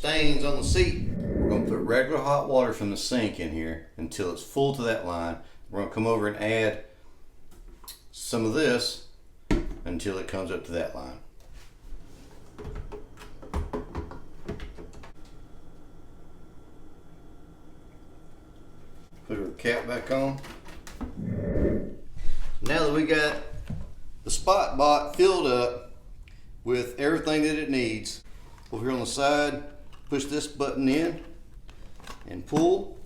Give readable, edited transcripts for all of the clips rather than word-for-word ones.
stains on the seat, we're going to put regular hot water from the sink in here until it's full to that line. We're going to come over and add some of this until it comes up to that line. Put our cap back on. Now that we got the SpotBot filled up with everything that it needs, over here on the side, push this button in and pull.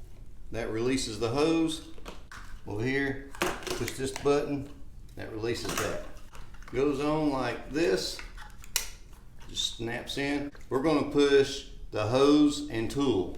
That releases the hose. Over here, push this button, that releases that. Goes on like this, just snaps in. We're going to push the hose and tool.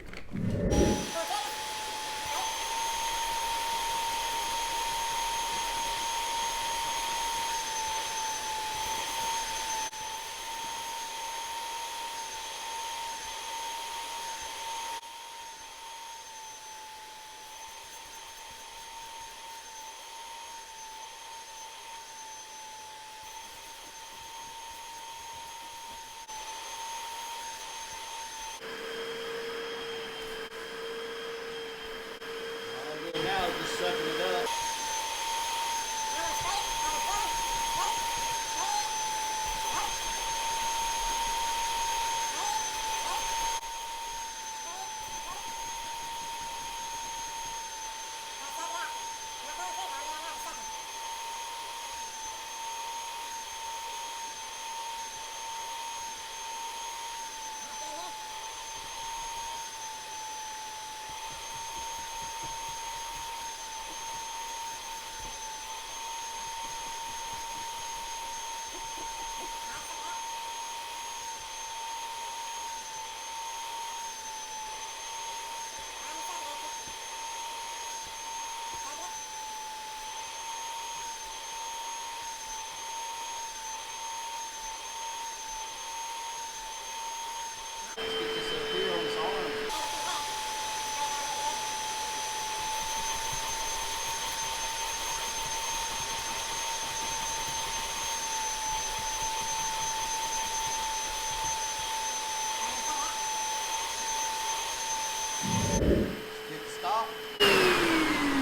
Now just sucking it up.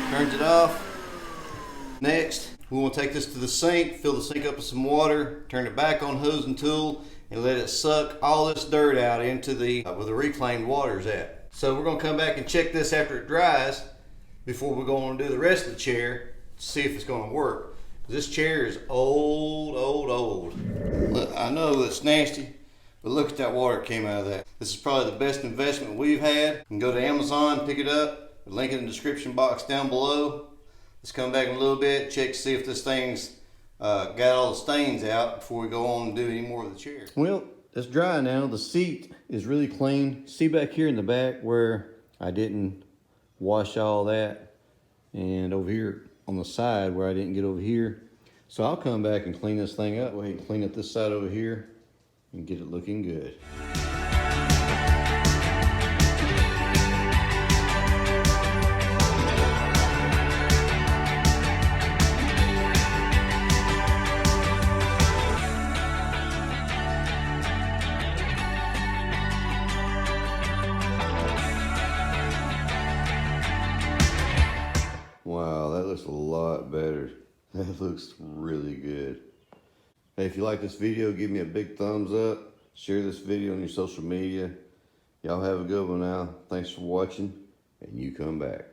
Turns it off. Next, we want to take this to the sink, fill the sink up with some water, turn it back on hose and tool, and let it suck all this dirt out into the where the reclaimed water is at. So we're going to come back and check this after it dries before we go on and do the rest of the chair to see if it's going to work. This chair is old. Look, I know it's nasty, but look at that water that came out of that. This is probably the best investment we've had. You can go to Amazon, pick it up. Link in the description box down below. Let's come back in a little bit, check to see if this thing's got all the stains out before we go on and do any more of the chair. Well, it's dry now. The seat is really clean. See back here in the back where I didn't wash all that, and over here on the side where I didn't get over here. So I'll come back and clean this thing up. Go ahead and clean up this side over here and get it looking good. Wow, that looks a lot better. That looks really good. Hey, if you like this video, give me a big thumbs up. Share this video on your social media. Y'all have a good one now. Thanks for watching, and you come back.